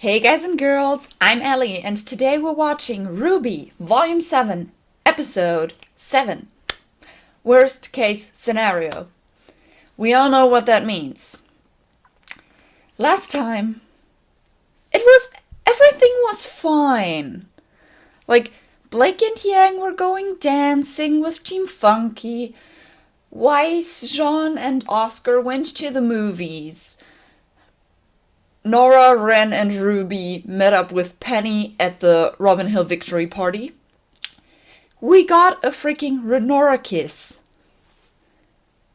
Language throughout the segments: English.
Hey guys and girls, I'm Allie, and today we're watching RWBY Volume 7, Episode 7. Worst case scenario. We all know what that means. Last time, everything was fine. Like, Blake and Yang were going dancing with Team Funky. Weiss, Jean, and Oscar went to the movies. Nora, Ren, and Ruby met up with Penny at the Robin Hill victory party. We got a freaking Renora kiss.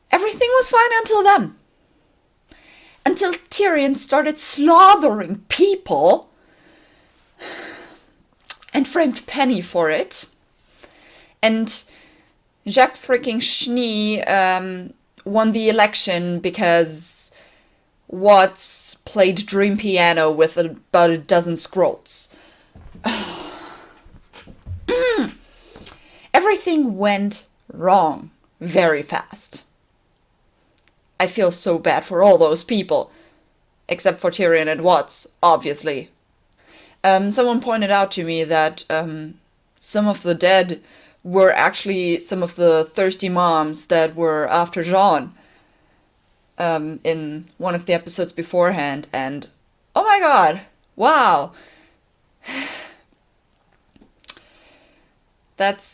Everything was fine until then. Until Tyrian started slaughtering people and framed Penny for it. And Jacques freaking Schnee won the election because Watts played dream piano with about a dozen scrolls. Everything went wrong very fast. I feel so bad for all those people. Except for Tyrian and Watts, obviously. Someone pointed out to me that some of the dead were actually some of the thirsty moms that were after Jean. In one of the episodes beforehand, and oh my god, wow. That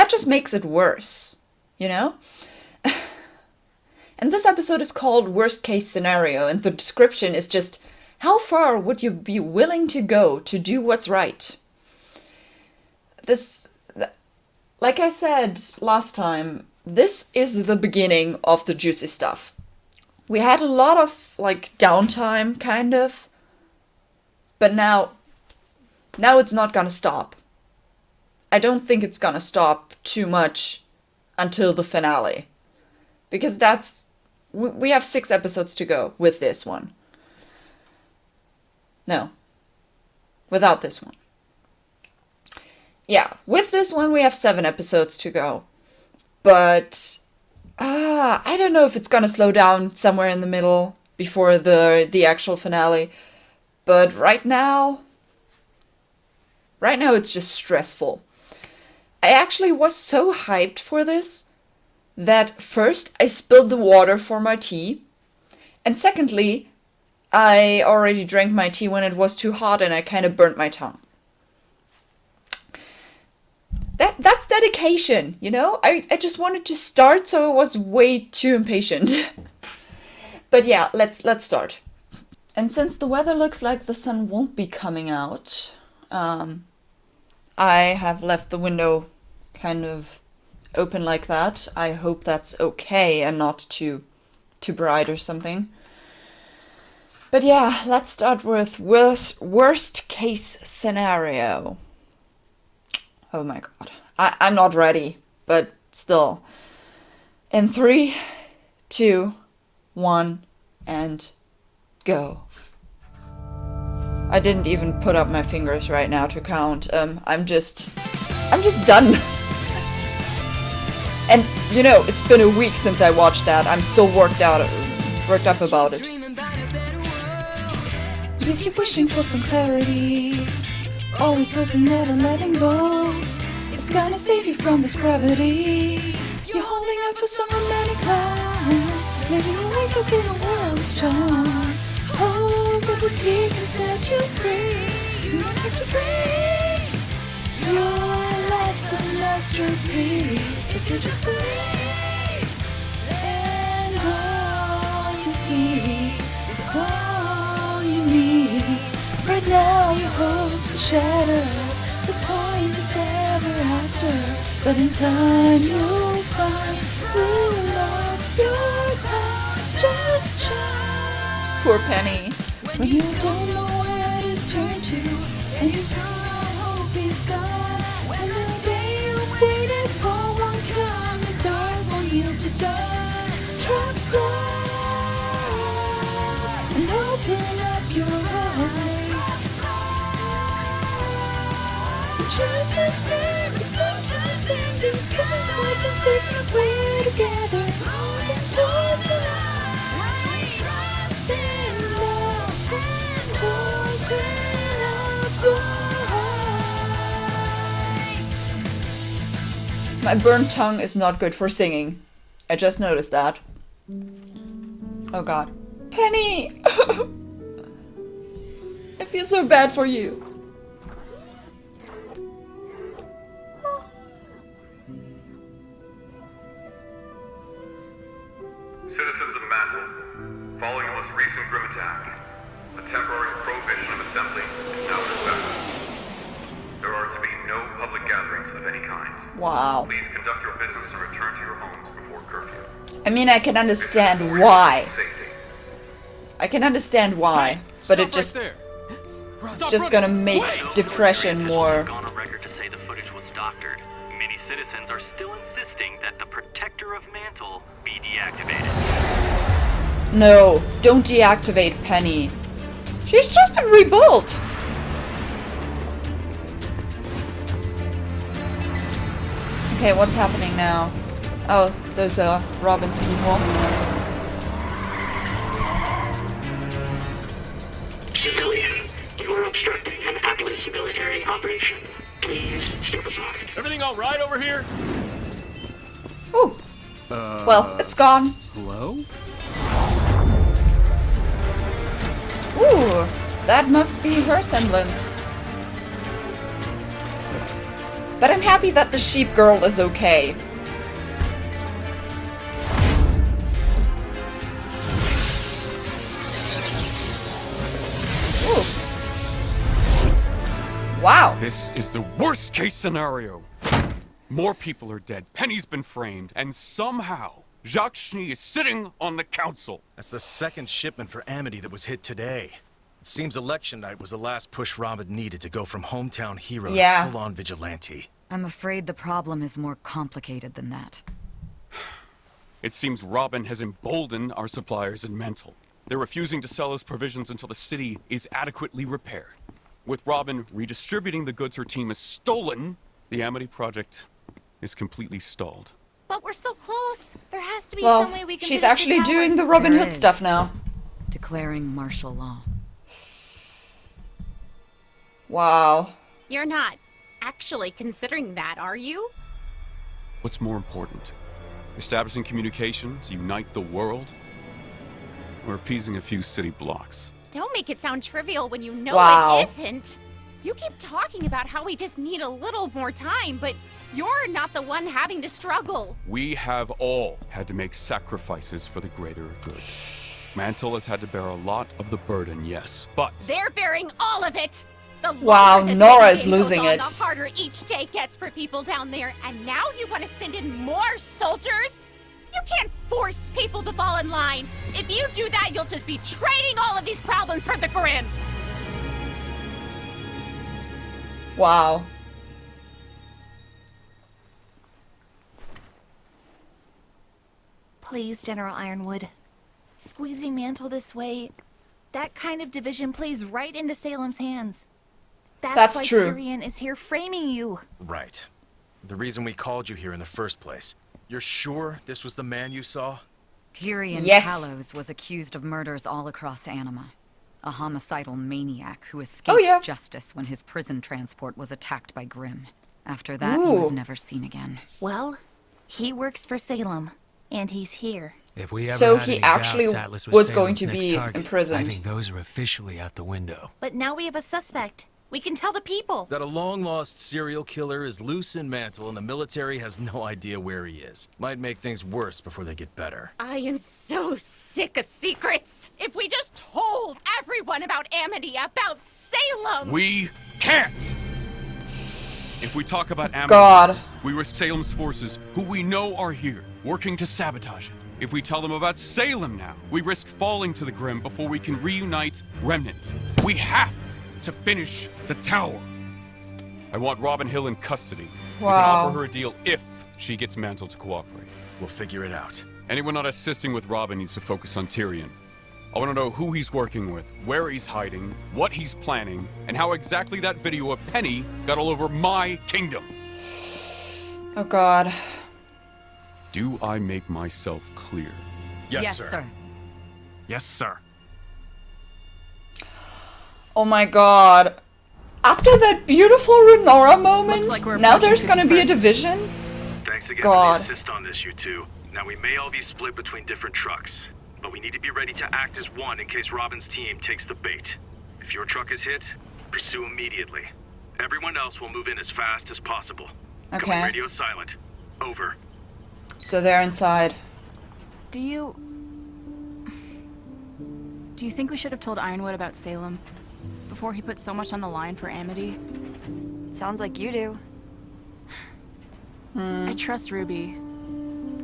just makes it worse, you know? And this episode is called Worst Case Scenario, and the description is just, how far would you be willing to go to do what's right? Like I said last time, this is the beginning of the juicy stuff. We had a lot of, like, downtime, kind of. But now it's not gonna stop. I don't think it's gonna stop too much until the finale. Because we have 6 episodes to go with this one. No. Without this one. Yeah, with this one we have 7 episodes to go. But I don't know if it's gonna slow down somewhere in the middle before the actual finale. But right now it's just stressful. I actually was so hyped for this that first I spilled the water for my tea. And secondly, I already drank my tea when it was too hot and I kind of burnt my tongue. That's dedication, you know? I just wanted to start, so I was way too impatient. But yeah, let's start. And since the weather looks like the sun won't be coming out, I have left the window kind of open like that. I hope that's okay and not too bright or something. But yeah, let's start with worst case scenario. Oh my god. I'm not ready, but still. In 3, 2, 1, and go. I didn't even put up my fingers right now to count. I'm just done. And you know, it's been a week since I watched that. I'm still worked up about it. You keep wishing for some clarity, always hoping that a letting go is gonna save you from this gravity. You're holding out for some romantic cloud. Maybe you wake up in a world of charm. Oh, but what's here can set you free. You don't have to dream. Your life's a masterpiece if you just believe. And all you see is all you need. Right now your hopes are shattered. This point is ever after. But in time you'll find through love your path just shines. Poor Penny. When you don't know where to turn to, and you throw all hope is gone, and the day you've waited for won't come, the dark won't yield to dawn. Trust love and open up your eyes. The truth is there, but sometimes in disguise. Words uncertain if we're together, moving toward the light. Trust in love and open My burnt tongue is not good for singing. I just noticed that. Oh god. Penny! I feel so bad for you. Citizens of Mantle, following the most recent Grim attack, a temporary prohibition of assembly is now in effect. There are to be no public gatherings of any kind. Wow. Please conduct your business and return to your homes before curfew. I mean, I can understand why. I can understand why, but it just... It's just gonna make depression more... Gone on record to say the footage was doctored. Many citizens are still insisting that the Protector of Mantle be deactivated. No, don't deactivate Penny. She's just been rebuilt. Okay, what's happening now? Oh, those are Robin's people. Civilian, you are obstructing an Atlas military operation. Please step aside. Everything all right over here? Ooh. Well, it's gone. Hello? Ooh, that must be her semblance. But I'm happy that the sheep girl is okay. Ooh. Wow. This is the worst case scenario. More people are dead, Penny's been framed, and somehow V7Ch7 is sitting on the council. That's the second shipment for Amity that was hit today. It seems election night was the last push Robin needed to go from hometown hero to full-on vigilante. I'm afraid the problem is more complicated than that. It seems Robin has emboldened our suppliers in Mantle. They're refusing to sell us provisions until the city is adequately repaired. With Robin redistributing the goods her team has stolen, the Amity project is completely stalled. But we're so close. There has to be Well, some way we can she's finish the actually tower. doing the Robin There Hood is. stuff now. Declaring martial law. Wow. You're not actually considering that, are you? What's more important? Establishing communication to unite the world? Or appeasing a few city blocks? Don't make it sound trivial when you know Wow. it isn't. You keep talking about how we just need a little more time, but you're not the one having to struggle. We have all had to make sacrifices for the greater good. Mantle has had to bear a lot of the burden, yes, but... They're bearing all of it. The Wow, longer this Nora whole is game goes losing on, it. The harder each day gets for people down there, and now you want to send in more soldiers? You can't force people to fall in line. If you do that, you'll just be trading all of these problems for the Grim. Wow. Please, General Ironwood. Squeezing Mantle this way, that kind of division plays right into Salem's hands. That's why true. Tyrian is here framing you. Right. The reason we called you here in the first place. You're sure this was the man you saw? Tyrian Yes. Hallows was accused of murders all across Anima. A homicidal maniac who escaped Oh, yeah. justice when his prison transport was attacked by Grim. After that, he was Ooh. never seen again. Well, he works for Salem, and he's here. If we ever So had he any actually doubts Atlas was Salem's going to next be target, imprisoned. I think those are officially out the window. But now we have a suspect. We can tell the people. That a long-lost serial killer is loose in Mantle and the military has no idea where he is. Might make things worse before they get better. I am so sick of secrets. If we just told everyone about Amity, about Salem. We can't! If we talk about Amity, God. we risk Salem's forces, who we know are here, working to sabotage it. If we tell them about Salem now, we risk falling to the Grim before we can reunite Remnant. We have to finish the tower. I want Robin Hill in custody. We can Wow. offer her a deal if she gets Mantle to cooperate. We'll figure it out. Anyone not assisting with Robin needs to focus on Tyrian. I want to know who he's working with, where he's hiding, what he's planning, and how exactly that video of Penny got all over my kingdom. Oh god. Do I make myself clear? Yes, sir. Yes, sir. Oh my god. After that beautiful Renora moment, Looks like we're now approaching there's gonna be a 51st. division? Thank Thanks again God. for the assist on this, you two. Now, we may all be split between different trucks, but we need to be ready to act as one in case Robin's team takes the bait. If your truck is hit, pursue immediately. Everyone else will move in as fast as possible. Okay. Going radio silent. Over. So they're inside. Do you think we should have told Ironwood about Salem before he put so much on the line for Amity? Sounds like you do. I trust Ruby,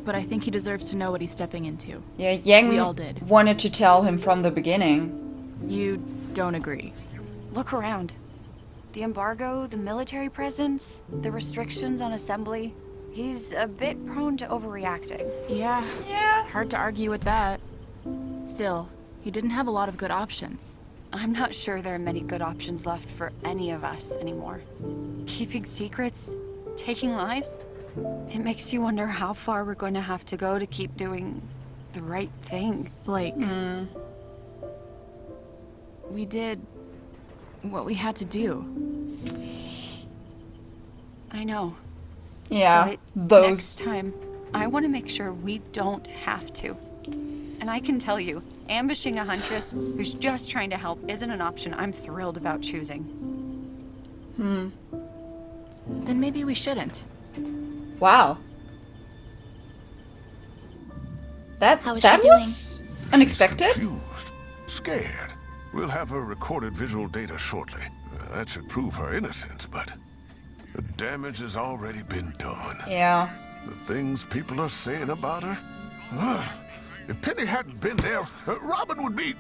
but I think he deserves to know what he's stepping into. Yeah, Yang We all did. wanted to tell him from the beginning. You don't agree? Look around. The embargo, the military presence, the restrictions on assembly. He's a bit prone to overreacting. Yeah. Yeah. Hard to argue with that. Still, he didn't have a lot of good options. I'm not sure there are many good options left for any of us anymore. Keeping secrets, taking lives, it makes you wonder how far we're going to have to go to keep doing the right thing. Blake. We did what we had to do. I know. Yeah, But next time, I want to make sure we don't have to. And I can tell you, ambushing a huntress who's just trying to help isn't an option I'm thrilled about choosing. Then maybe we shouldn't. Wow. That How is that she was unexpected. Confused, scared. We'll have her recorded visual data shortly. That should prove her innocence, but the damage has already been done. Yeah. The things people are saying about her. If Penny hadn't been there, Robin would be.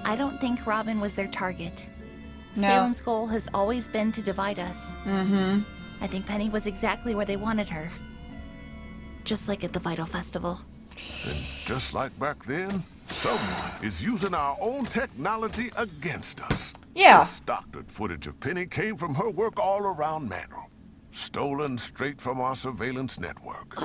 I don't think Robin was their target. No. Salem's goal has always been to divide us. I think Penny was exactly where they wanted her. Just like at the Vital Festival. And just like back then, someone is using our own technology against us. Yeah. This doctored footage of Penny came from her work all around Manor. Stolen straight from our surveillance network.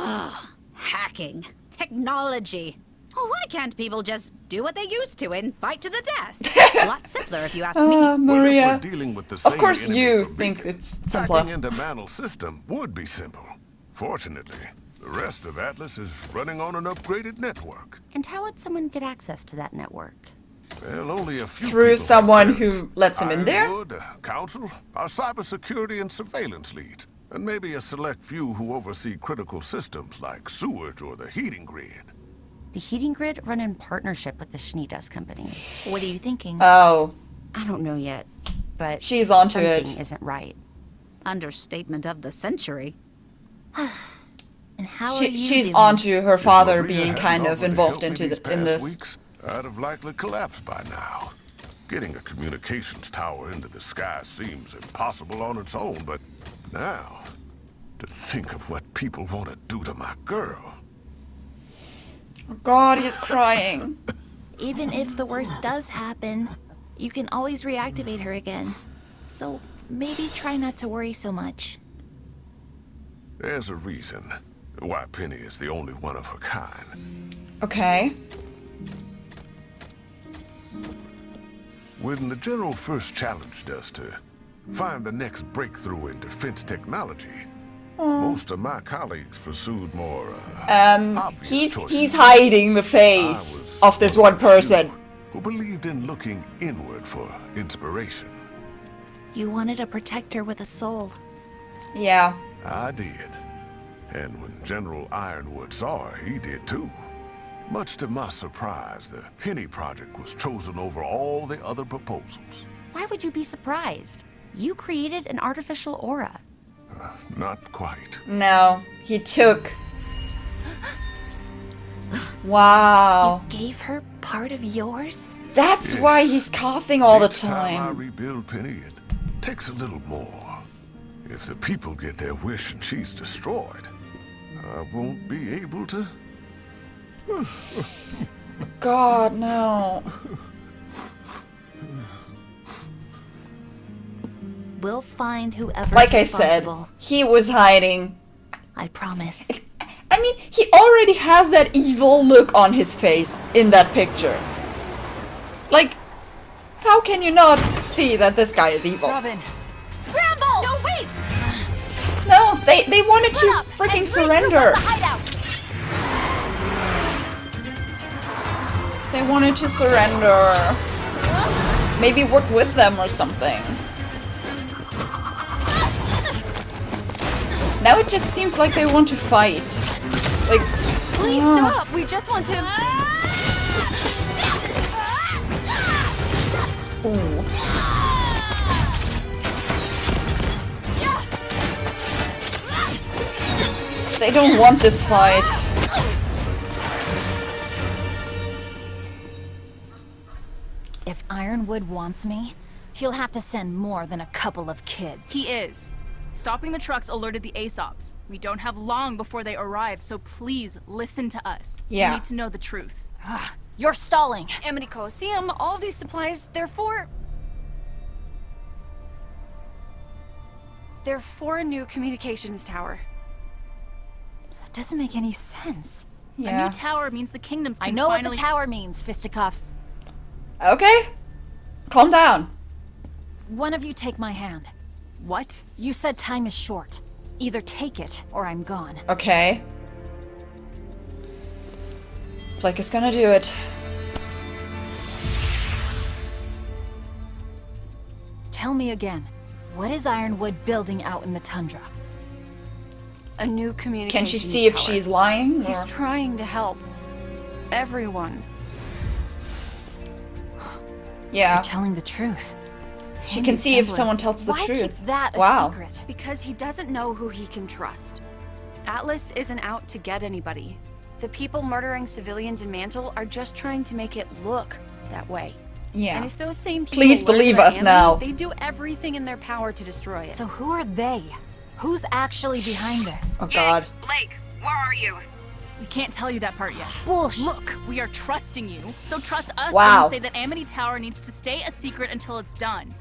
Hacking. Technology. Oh, why can't people just do what they used to and fight to the death? A lot simpler if you ask me. Well, Maria. if we're dealing with the Of same course enemy you for think Beacon, it's simpler. hacking into Manor's system would be simple. Fortunately, the rest of Atlas is running on an upgraded network. And how would someone get access to that network? Well, only a few Through people someone have who lets him in there? Ironwood, Council, our cybersecurity and surveillance leads, and maybe a select few who oversee critical systems like sewage or the heating grid. The heating grid run in partnership with the Schneedas company. What are you thinking? Oh. I don't know yet, but She's onto something it. isn't right. Understatement of the century. And how are you She's doing? onto her father Maria being hadn't kind of offered to involved help me into these in past this. weeks, I'd have likely collapsed by now. Getting a communications tower into the sky seems impossible on its own, but now, to think of what people want to do to my girl. Oh God, he's crying. Even if the worst does happen, you can always reactivate her again. So maybe try not to worry so much. There's a reason why Penny is the only one of her kind. Okay. When the General first challenged us to find the next breakthrough in defense technology, most of my colleagues pursued more obvious choices. He's hiding the face of this one person. Who believed in looking inward for inspiration. You wanted a protector with a soul. Yeah. I did. And when General Ironwood saw her, he did too. Much to my surprise, the Penny Project was chosen over all the other proposals. Why would you be surprised? You created an artificial aura. Not quite. No, he took. Wow. You gave her part of yours? That's why he's coughing all the Each time I time. rebuild Penny, it takes a little more. If the people get their wish and she's destroyed, I won't be able to. God, no. We'll find whoever's Like I said, responsible. he was hiding. I promise. I mean, he already has that evil look on his face in that picture. Like, how can you not see that this guy is evil? Robin. Scramble! No, wait! No. They wanted to freaking surrender. They wanted to surrender. Maybe work with them or something. Now it just seems like they want to fight. Like, please stop. We just want to. Ooh. They don't want this fight. If Ironwood wants me, he'll have to send more than a couple of kids. He is. Stopping the trucks alerted the Aesops. We don't have long before they arrive, so please listen to us. Yeah. We need to know the truth. You're stalling. Amity Coliseum, all these supplies, they're for a new communications tower. That doesn't make any sense. A new tower means the kingdoms can I know finally... what the tower means, fisticuffs. Okay. Calm down. One of you take my hand. What? You said time is short. Either take it, or I'm gone. Okay. Blake is gonna do it. Tell me again, what is Ironwood building out in the tundra? A new communications Can she see if tower. she's lying? He's or- trying to help everyone. Yeah. You're telling the truth. She can see if someone tells the Why truth. keep that a Wow. secret? Because he doesn't know who he can trust. Atlas isn't out to get anybody. The people murdering civilians in Mantle are just trying to make it look that way. Yeah. And if those same people Please learn believe about us Amity, now. they do everything in their power to destroy it. So who are they? Who's actually behind this? Oh god. Blake, where are you? We can't tell you that part yet. Bullshit. Look, we are trusting you, so trust us Wow. when we say that Amity Tower needs to stay a secret until it's done.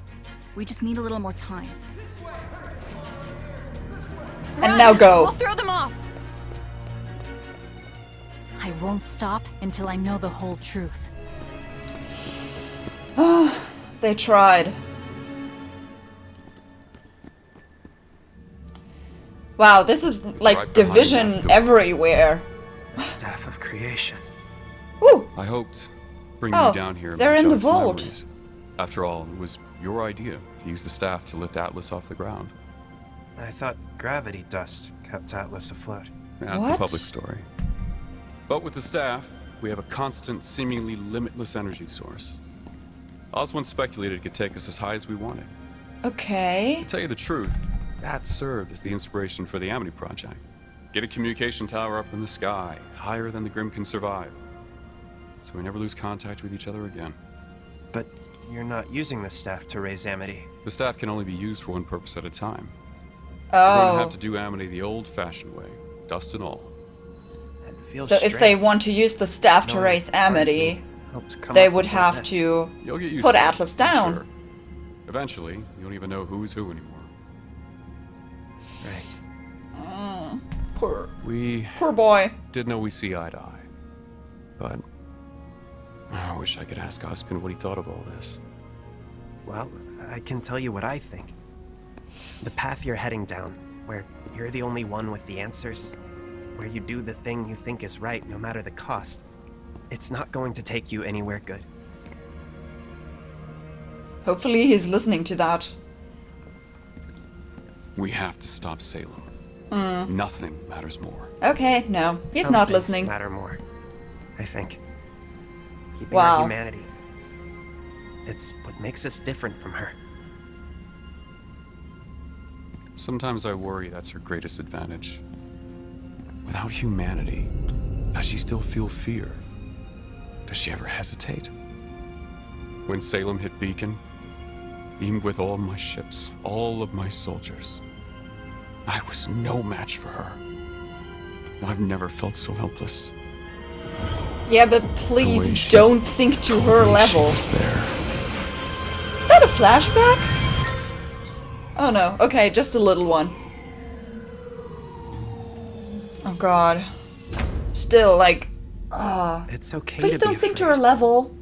We just need a little more time. And now go. We'll throw them off. I won't stop until I know the whole truth. They tried. Wow, this is like right behind division that door. everywhere. The Staff of Creation. Ooh. I hoped bringing Oh, you down here. they're might in the jog some vault. memories. After all, it was your idea to use the staff to lift Atlas off the ground. I thought gravity dust kept Atlas afloat. That's a What? public story. But with the staff, we have a constant, seemingly limitless energy source. Oz once speculated it could take us as high as we wanted. Okay. To tell you the truth, that served as the inspiration for the Amity Project. Get a communication tower up in the sky, higher than the Grim can survive. So we never lose contact with each other again. But you're not using the staff to raise Amity. The staff can only be used for one purpose at a time. We're going to Oh. have to do Amity the old-fashioned way, dust and all. That feels So if they strange. want to use the staff to Knowing raise part of me Amity, helps come they up would with all have this. to You'll get used put to it, Atlas I'm down. sure. Eventually, you don't even know who's who anymore. Right. We Poor boy. did know we see eye to eye. But I wish I could ask Ospin what he thought of all this. Well, I can tell you what I think. The path you're heading down, where you're the only one with the answers, where you do the thing you think is right no matter the cost, it's not going to take you anywhere good. Hopefully he's listening to that. We have to stop Salem. Nothing matters more. Okay, no. He's Some not things listening. matter more, I think. Keeping Wow. our humanity. It's what makes us different from her. Sometimes I worry that's her greatest advantage. Without humanity, does she still feel fear? Does she ever hesitate? When Salem hit Beacon, even with all my ships, all of my soldiers, I was no match for her. I've never felt so helpless. Yeah, but The way please she don't sink to her level. was there. Is that a flashback? Oh no. Okay, just a little one. Oh god. Still, like, It's okay please to don't be sink to afraid. her level.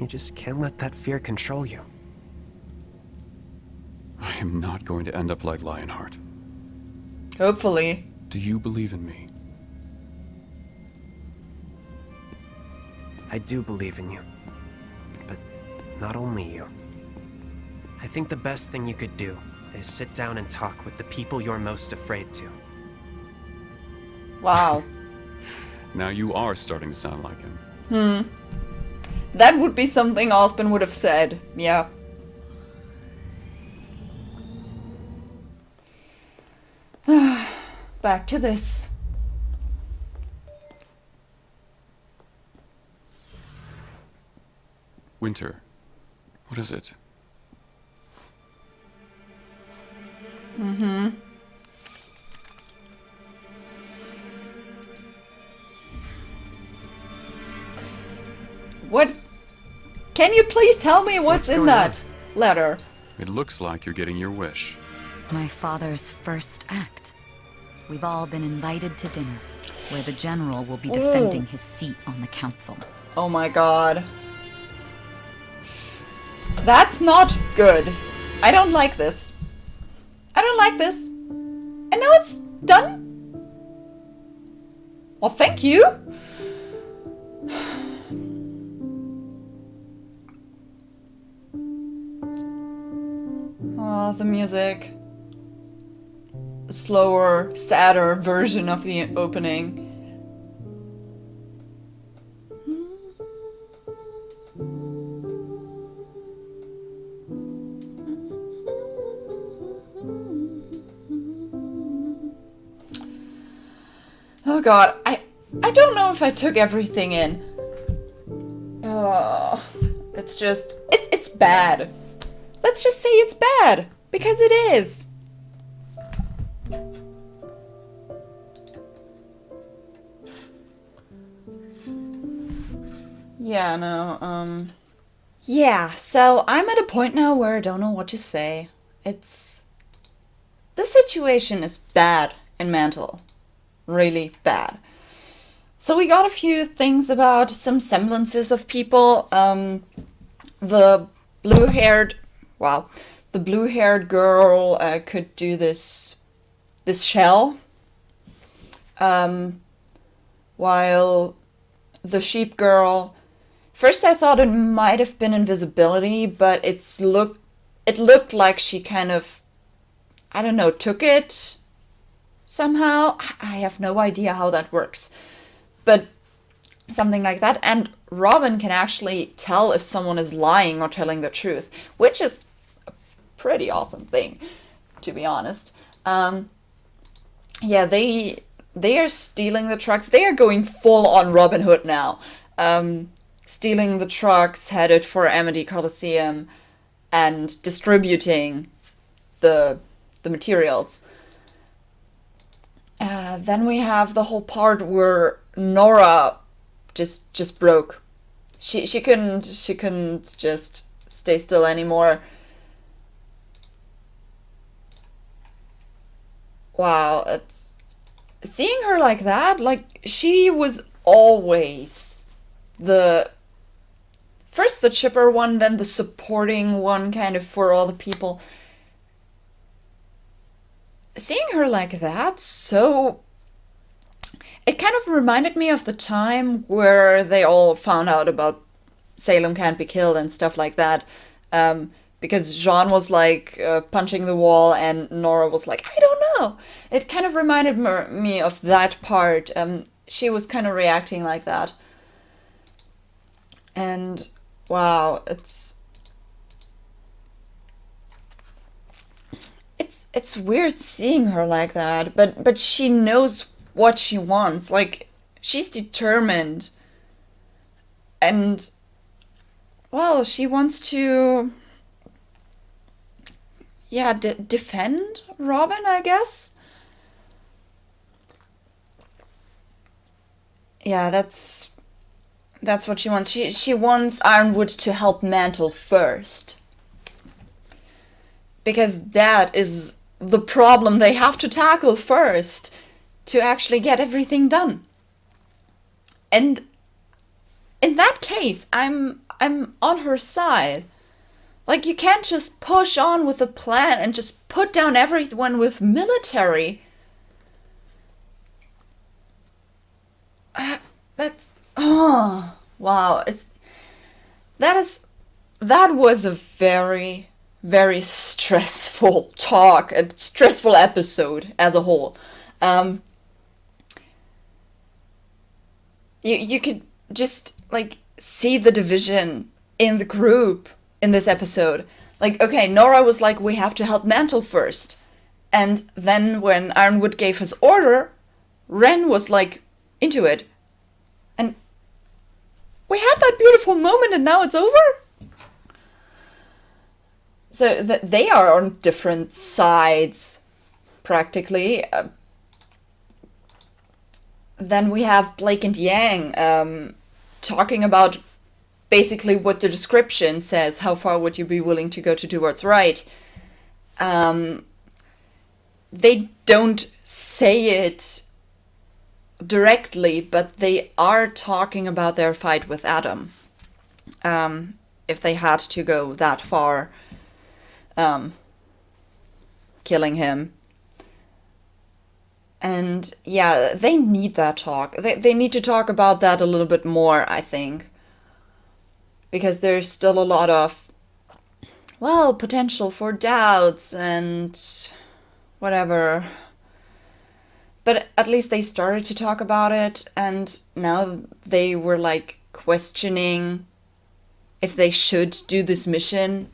You just can't let that fear control you. I am not going to end up like Lionheart. Hopefully. Do you believe in me? I do believe in you. But not only you. I think the best thing you could do is sit down and talk with the people you're most afraid to. Wow. Now you are starting to sound like him. That would be something Ospen would have said. Yeah. Back to this. Winter. What is it? What? Can you please tell me what's in that letter? It looks like you're getting your wish. My father's first act. We've all been invited to dinner, where the general will be defending his seat on the council. Oh my god. That's not good. I don't like this. I don't like this. And now it's done? Well, thank you. Oh, the music. A slower, sadder version of the opening. Oh god, I don't know if I took everything in. Oh, it's just, it's bad. Let's just say it's bad, because it is. Yeah, no, yeah, so I'm at a point now where I don't know what to say. The situation is bad in Mantle. Really bad. So we got a few things about some semblances of people. The blue-haired girl could do this shell, while the sheep girl, first I thought it might have been invisibility, but it looked like she kind of, I don't know, took it somehow. I have no idea how that works, but something like that. And Robin can actually tell if someone is lying or telling the truth, which is a pretty awesome thing, to be honest. Yeah, they are stealing the trucks. They are going full on Robin Hood now. Stealing the trucks, headed for Amity Coliseum, and distributing the materials. Then we have the whole part where Nora just broke. She couldn't just stay still anymore. Wow, it's seeing her like that, like she was always first the chipper one, then the supporting one kind of for all the people. Seeing her like that, so it kind of reminded me of the time where they all found out about Salem can't be killed and stuff like that, because Jean was like punching the wall and Nora was like, I don't know. It kind of reminded me of that part. She was kind of reacting like that, and wow, it's weird seeing her like that, but she knows what she wants. Like, she's determined. And, well, she wants to, yeah, defend Robin, I guess? Yeah, that's what she wants. She wants Ironwood to help Mantle first. Because that is the problem they have to tackle first to actually get everything done. And in that case, I'm on her side. Like, you can't just push on with a plan and just put down everyone with military. That's... Oh, wow. That was a very, very stressful talk, a stressful episode as a whole. You could just, like, see the division in the group in this episode. Like, okay, Nora was like, we have to help Mantle first. And then when Ironwood gave his order, Ren was, like, into it. And we had that beautiful moment and now it's over? So they are on different sides, practically. Then we have Blake and Yang talking about basically what the description says. How far would you be willing to go to do what's right? They don't say it directly, but they are talking about their fight with Adam. If they had to go that far, killing him. And yeah, they need that talk. They need to talk about that a little bit more, I think. Because there's still a lot of, well, potential for doubts and whatever. But at least they started to talk about it, and now they were like questioning if they should do this mission.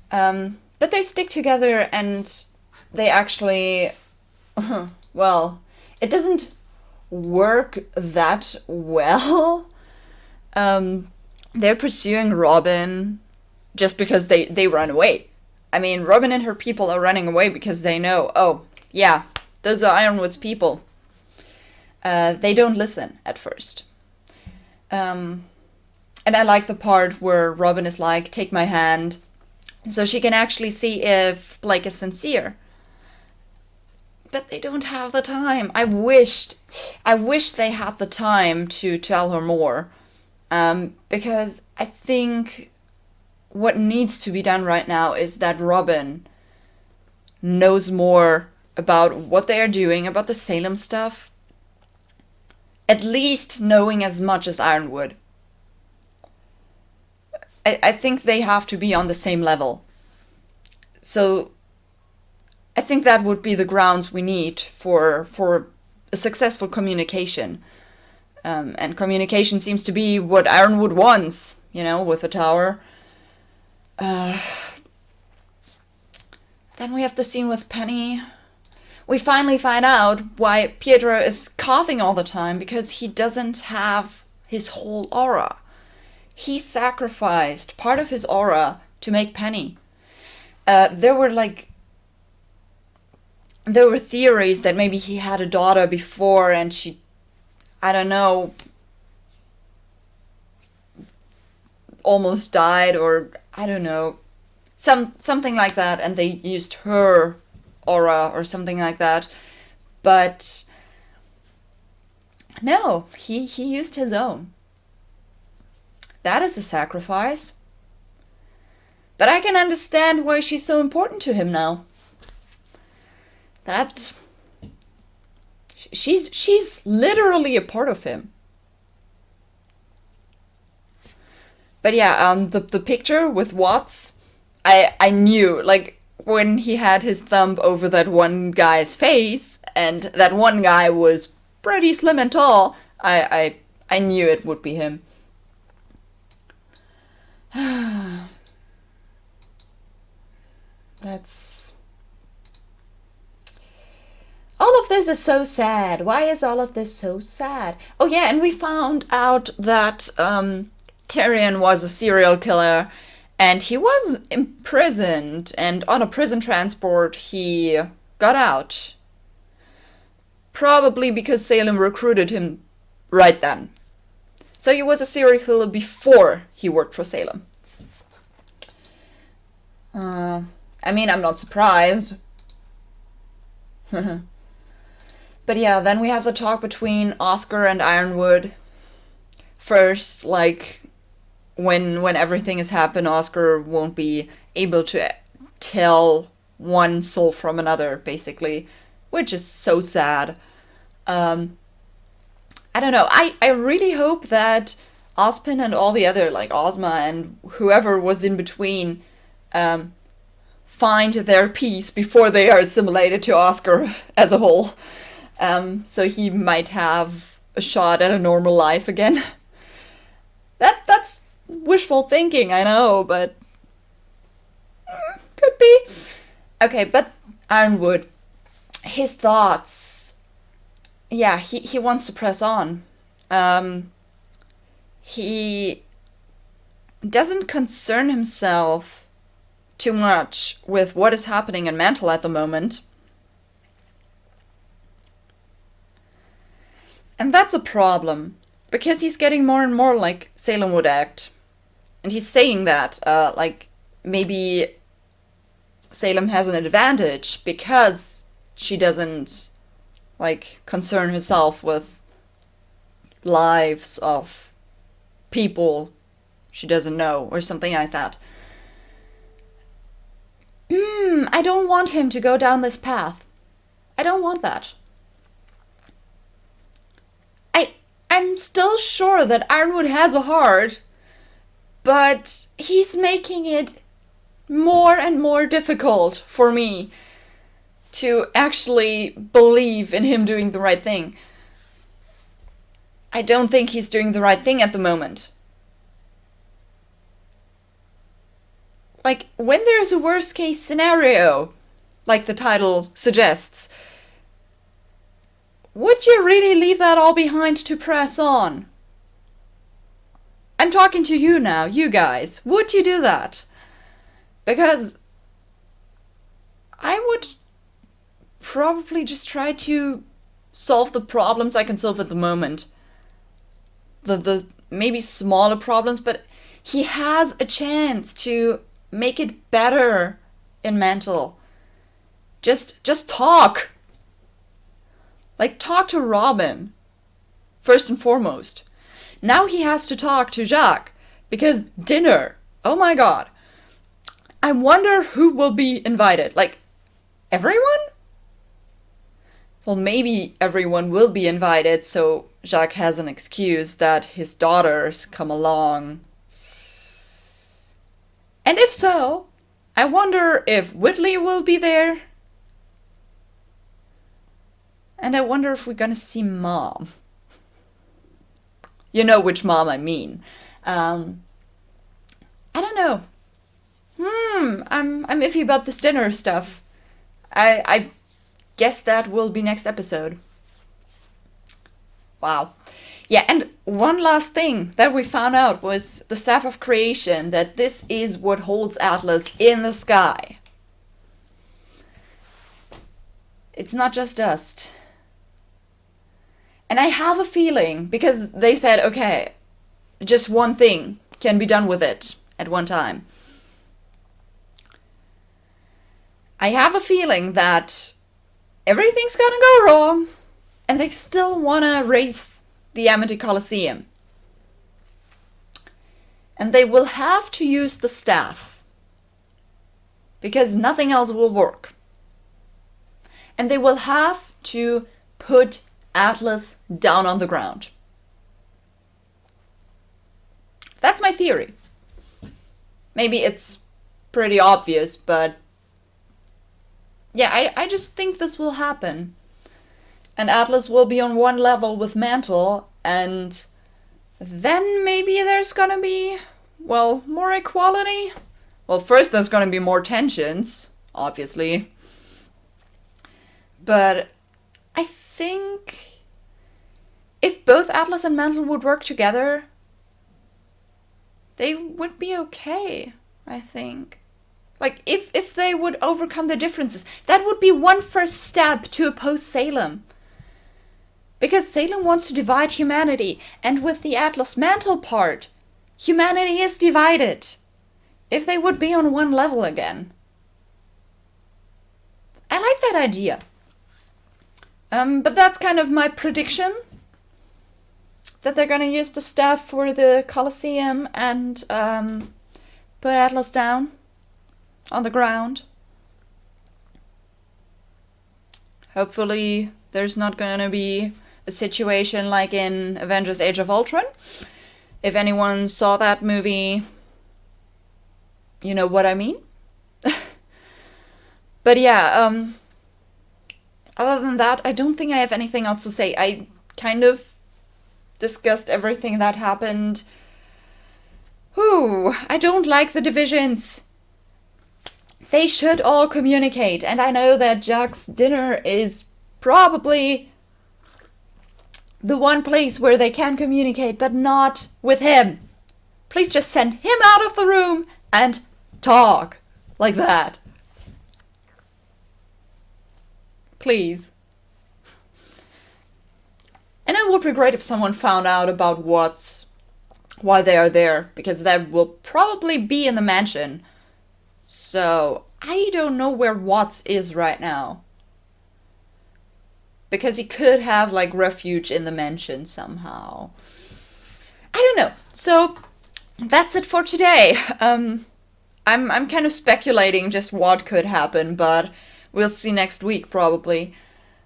But they stick together and they actually, well, it doesn't work that well. They're pursuing Robin just because they run away. I mean, Robin and her people are running away because they know, oh, yeah, those are Ironwood's people. They don't listen at first. And I like the part where Robin is like, take my hand, so she can actually see if Blake is sincere. But they don't have the time. I wish they had the time to tell her more. Because I think what needs to be done right now is that Robin knows more about what they are doing, about the Salem stuff. At least knowing as much as Ironwood. I think they have to be on the same level. So I think that would be the grounds we need for a successful communication. And communication seems to be what Ironwood wants, you know, with the tower. Then we have the scene with Penny. We finally find out why Pietro is coughing all the time, because he doesn't have his whole aura. He sacrificed part of his aura to make Penny. There were theories that maybe he had a daughter before and she, I don't know, almost died, or I don't know, something like that, and they used her aura or something like that. But no, he used his own. That is a sacrifice. But I can understand why she's so important to him now. She's literally a part of him. But yeah, the picture with Watts, I knew, like, when he had his thumb over that one guy's face, and that one guy was pretty slim and tall, I knew it would be him. That's... All of this is so sad. Why is all of this so sad? Oh yeah, and we found out that Tyrian was a serial killer, and he was imprisoned, and on a prison transport he got out. Probably because Salem recruited him right then. So he was a serial killer before he worked for Salem. I mean, I'm not surprised. But yeah, then we have the talk between Oscar and Ironwood. First, like, when everything has happened, Oscar won't be able to tell one soul from another, basically. Which is so sad. I don't know. I really hope that Ozpin and all the other, like Ozma and whoever was in between, find their peace before they are assimilated to Oscar as a whole. So he might have a shot at a normal life again. That's wishful thinking, I know, but could be. Okay, but Ironwood, his thoughts. Yeah, he wants to press on. He doesn't concern himself too much with what is happening in Mantle at the moment. And that's a problem, because he's getting more and more like Salem would act. And he's saying that, like, maybe Salem has an advantage because she doesn't, like, concern herself with lives of people she doesn't know, or something like that. I don't want him to go down this path. I don't want that. I'm still sure that Ironwood has a heart, but he's making it more and more difficult for me to actually believe in him doing the right thing. I don't think he's doing the right thing at the moment. Like, when there's a worst case scenario, like the title suggests, would you really leave that all behind to press on? I'm talking to you now, you guys. Would you do that? Because I would probably just try to solve the problems I can solve at the moment. The maybe smaller problems, but he has a chance to make it better in Mantle. Just talk. Like, talk to Robin, first and foremost. Now he has to talk to Jacques, because dinner, oh my god. I wonder who will be invited. Like, everyone? Well, maybe everyone will be invited, so Jacques has an excuse that his daughters come along. And if so, I wonder if Whitley will be there. And I wonder if we're gonna see Mom. You know which Mom I mean. I don't know. I'm iffy about this dinner stuff. I guess that will be next episode. Wow. Yeah, and one last thing that we found out was the Staff of Creation, that this is what holds Atlas in the sky. It's not just dust. And I have a feeling, because they said, okay, just one thing can be done with it at one time. I have a feeling that everything's gonna go wrong, and they still wanna raise the Amity Coliseum. And they will have to use the staff, because nothing else will work. And they will have to put Atlas down on the ground. That's my theory. Maybe it's pretty obvious, but yeah, I just think this will happen. And Atlas will be on one level with Mantle, and then maybe there's gonna be, well, more equality. Well, first there's gonna be more tensions, obviously. But I think if both Atlas and Mantle would work together, they would be okay, I think. Like, if they would overcome their differences, that would be one first step to oppose Salem. Because Salem wants to divide humanity, and with the Atlas Mantle part, humanity is divided. If they would be on one level again. I like that idea. But that's kind of my prediction. That they're gonna use the staff for the Colosseum and put Atlas down on the ground. Hopefully there's not gonna be a situation like in Avengers Age of Ultron. If anyone saw that movie, you know what I mean. But yeah, other than that, I don't think I have anything else to say. I kind of discussed everything that happened. Whew, I don't like the divisions. They should all communicate, and I know that Jack's dinner is probably the one place where they can communicate, but not with him. Please just send him out of the room and talk like that. Please. And it would be great if someone found out about why they are there, because that will probably be in the mansion. So, I don't know where Watts is right now. Because he could have, like, refuge in the mansion somehow. I don't know. So, that's it for today. I'm kind of speculating just what could happen, but we'll see next week, probably.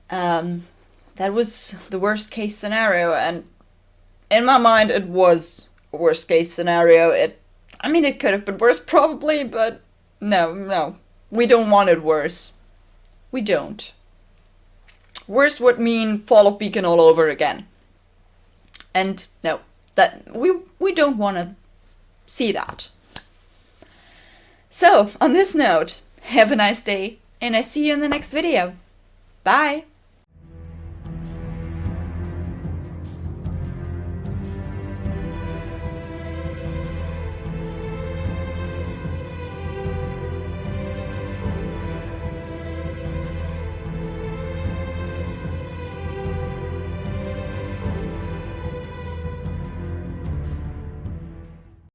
That was the worst case scenario, and in my mind, it was a worst case scenario. It could have been worse, probably, but no. We don't want it worse. We don't. Worse would mean Fall of Beacon all over again. And no, that we don't want to see that. So, on this note, have a nice day, and I see you in the next video. Bye!